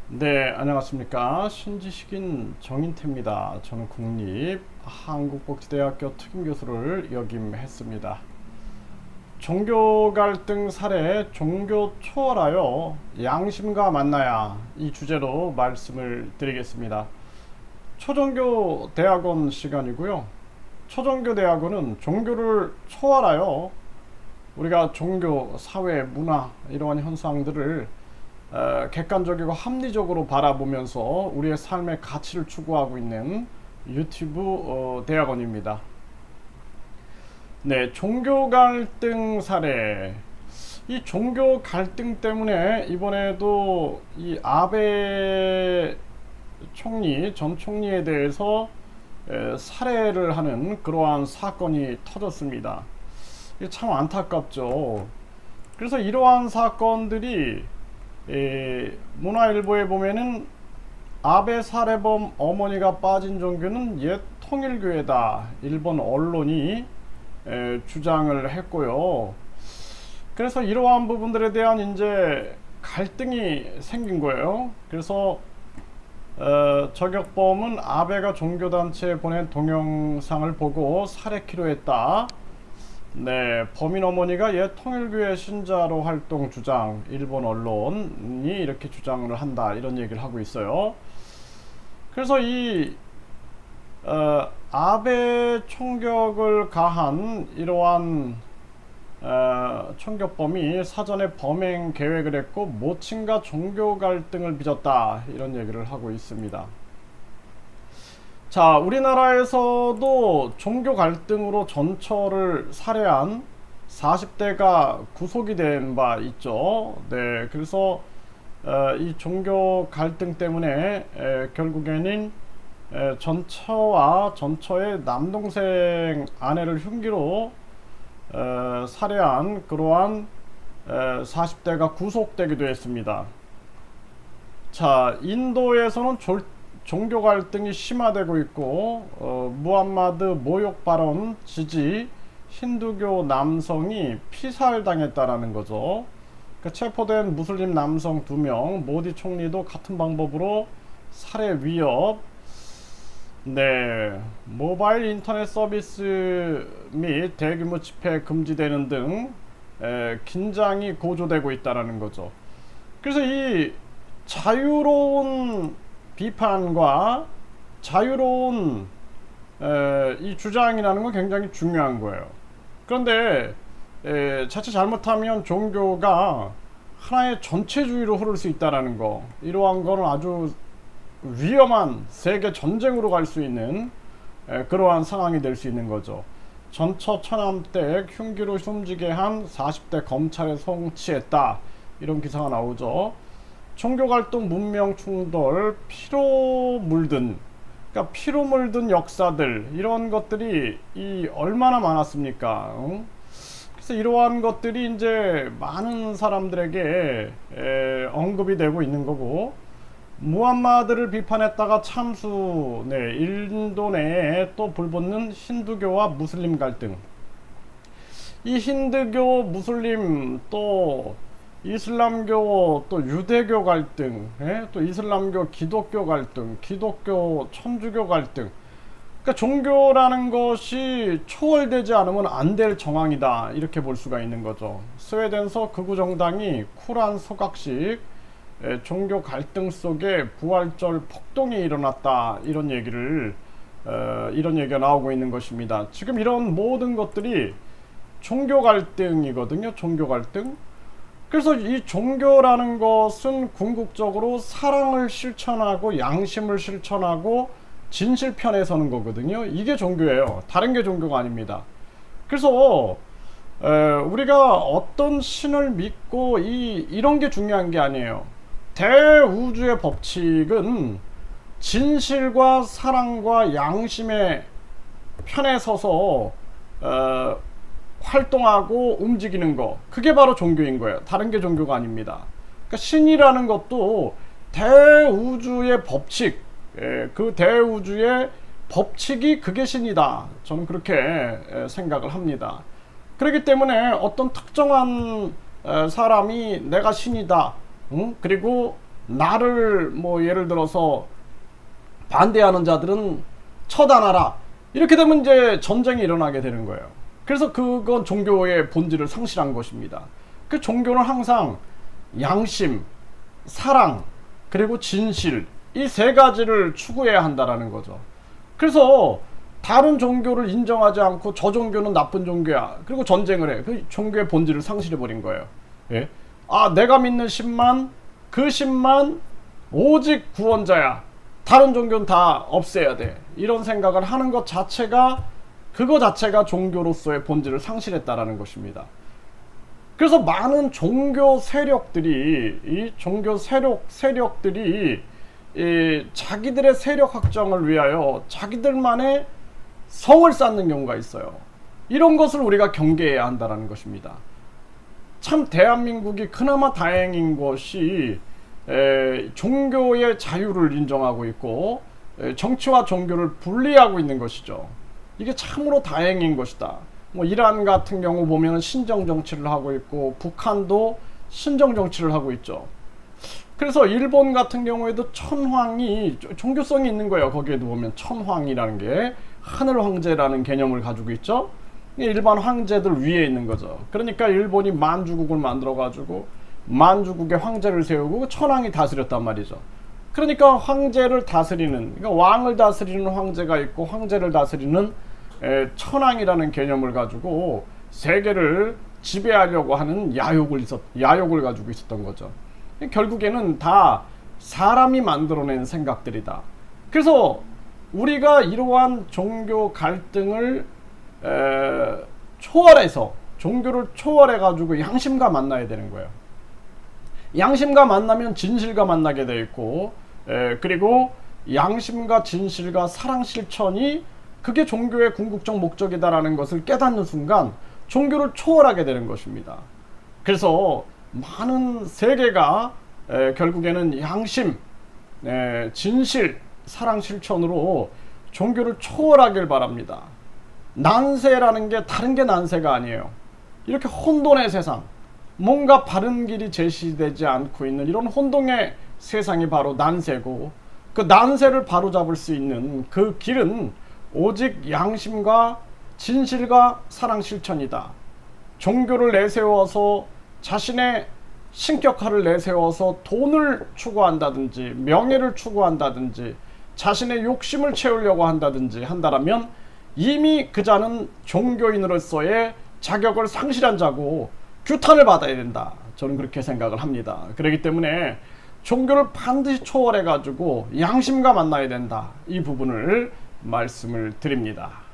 네, 안녕하십니까. 신지식인 정인태입니다. 저는 국립한국복지대학교 특임교수를 역임했습니다. 종교 갈등 사례, 종교 초월하여 양심과 만나야, 이 주제로 말씀을 드리겠습니다. 초종교 대학원 시간이고요. 초종교 대학원은 종교를 초월하여 우리가 종교, 사회, 문화 이러한 현상들을 객관적이고 합리적으로 바라보면서 우리의 삶의 가치를 추구하고 있는 유튜브 대학원입니다. 네, 종교 갈등 사례. 이 종교 갈등 때문에 이번에도 이 아베 총리, 전 총리에 대해서 살해를 하는 그러한 사건이 터졌습니다. 이게 참 안타깝죠. 그래서 이러한 사건들이 문화일보에 보면은 아베 살해범 어머니가 빠진 종교는 옛 통일교회다, 일본 언론이 주장을 했고요. 그래서 이러한 부분들에 대한 이제 갈등이 생긴 거예요. 그래서 저격범은 아베가 종교단체에 보낸 동영상을 보고 살해키로 했다. 네, 범인 어머니가 옛 통일교회 신자로 활동 주장, 일본 언론이 이렇게 주장을 한다, 이런 얘기를 하고 있어요. 그래서 이 아베 총격을 가한 이러한 총격범이 사전에 범행 계획을 했고 모친과 종교 갈등을 빚었다, 이런 얘기를 하고 있습니다. 자, 우리나라에서도 종교 갈등으로 전처를 살해한 40대가 구속이 된 바 있죠. 네, 그래서 이 종교 갈등 때문에 결국에는 전처와 전처의 남동생 아내를 흉기로 살해한 그러한 40대가 구속되기도 했습니다. 자, 인도에서는 종교 갈등이 심화되고 있고 무함마드 모욕 발언 지지 힌두교 남성이 피살당했다라는 거죠. 그러니까 체포된 무슬림 남성 2명, 모디 총리도 같은 방법으로 살해 위협. 네, 모바일 인터넷 서비스 및 대규모 집회 금지되는 등 긴장이 고조되고 있다는 거죠. 그래서 이 자유로운 비판과 자유로운 이 주장이라는 건 굉장히 중요한 거예요. 그런데 자칫 잘못하면 종교가 하나의 전체주의로 흐를 수 있다는 거, 이러한 거는 아주 위험한 세계 전쟁으로 갈 수 있는 그러한 상황이 될 수 있는 거죠. 전처 처남댁 흉기로 숨지게 한 40대 검찰에 송치했다, 이런 기사가 나오죠. 종교 갈등, 문명 충돌, 피로 물든, 그러니까 피로 물든 역사들, 이런 것들이 얼마나 많았습니까? 응? 그래서 이러한 것들이 이제 많은 사람들에게 언급이 되고 있는 거고, 무함마드를 비판했다가 참수, 네, 인도 내에 또 불붙는 힌두교와 무슬림 갈등. 이 힌두교, 무슬림, 또 이슬람교, 또 유대교 갈등, 또 이슬람교, 기독교 갈등, 기독교, 천주교 갈등. 그러니까 종교라는 것이 초월되지 않으면 안 될 정황이다, 이렇게 볼 수가 있는 거죠. 스웨덴서 극우 정당이 쿨한 소각식 종교 갈등 속에 부활절 폭동이 일어났다, 이런 얘기가 나오고 있는 것입니다. 지금 이런 모든 것들이 종교 갈등이거든요. 종교 갈등. 그래서 이 종교라는 것은 궁극적으로 사랑을 실천하고 양심을 실천하고 진실편에 서는 거거든요. 이게 종교예요. 다른 게 종교가 아닙니다. 그래서 우리가 어떤 신을 믿고 이런 게 중요한 게 아니에요. 대우주의 법칙은 진실과 사랑과 양심의 편에 서서 활동하고 움직이는 거, 그게 바로 종교인 거예요. 다른 게 종교가 아닙니다. 그러니까 신이라는 것도 대우주의 법칙, 그 대우주의 법칙이 그게 신이다, 저는 그렇게 생각을 합니다. 그렇기 때문에 어떤 특정한 사람이 내가 신이다, 그리고 나를 뭐 예를 들어서 반대하는 자들은 처단하라. 이렇게 되면 이제 전쟁이 일어나게 되는 거예요. 그래서 그건 종교의 본질을 상실한 것입니다. 그 종교는 항상 양심, 사랑, 그리고 진실, 이 세 가지를 추구해야 한다라는 거죠. 그래서 다른 종교를 인정하지 않고 저 종교는 나쁜 종교야, 그리고 전쟁을 해. 그 종교의 본질을 상실해 버린 거예요. 예? 아, 내가 믿는 신만, 그 신만 오직 구원자야, 다른 종교는 다 없애야 돼, 이런 생각을 하는 것 자체가, 그거 자체가 종교로서의 본질을 상실했다라는 것입니다. 그래서 많은 종교 세력들이, 이 종교 세력들이 이 자기들의 세력 확장을 위하여 자기들만의 성을 쌓는 경우가 있어요. 이런 것을 우리가 경계해야 한다는 것입니다. 참 대한민국이 그나마 다행인 것이 종교의 자유를 인정하고 있고 정치와 종교를 분리하고 있는 것이죠. 이게 참으로 다행인 것이다. 뭐 이란 같은 경우 보면 신정 정치를 하고 있고, 북한도 신정 정치를 하고 있죠. 그래서 일본 같은 경우에도 천황이 종교성이 있는 거예요. 거기에도 보면 천황이라는 게 하늘 황제라는 개념을 가지고 있죠. 일반 황제들 위에 있는 거죠. 그러니까 일본이 만주국을 만들어 가지고 만주국의 황제를 세우고 천황이 다스렸단 말이죠. 그러니까 황제를 다스리는, 그러니까 왕을 다스리는 황제가 있고, 황제를 다스리는 천황이라는 개념을 가지고 세계를 지배하려고 하는 야욕을 가지고 있었던 거죠. 결국에는 다 사람이 만들어낸 생각들이다. 그래서 우리가 이러한 종교 갈등을 초월해서, 종교를 초월해 가지고 양심과 만나야 되는 거예요. 양심과 만나면 진실과 만나게 돼 있고, 그리고 양심과 진실과 사랑 실천이, 그게 종교의 궁극적 목적이다라는 것을 깨닫는 순간 종교를 초월하게 되는 것입니다. 그래서 많은 세계가 결국에는 양심, 진실, 사랑 실천으로 종교를 초월하길 바랍니다. 난세라는 게 다른 게 난세가 아니에요. 이렇게 혼돈의 세상, 뭔가 바른 길이 제시되지 않고 있는 이런 혼돈의 세상이 바로 난세고, 그 난세를 바로잡을 수 있는 그 길은 오직 양심과 진실과 사랑 실천이다. 종교를 내세워서 자신의 신격화를 내세워서 돈을 추구한다든지 명예를 추구한다든지 자신의 욕심을 채우려고 한다라면 이미 그 자는 종교인으로서의 자격을 상실한 자고 규탄을 받아야 된다. 저는 그렇게 생각을 합니다. 그렇기 때문에 종교를 반드시 초월해 가지고 양심과 만나야 된다. 이 부분을 말씀을 드립니다.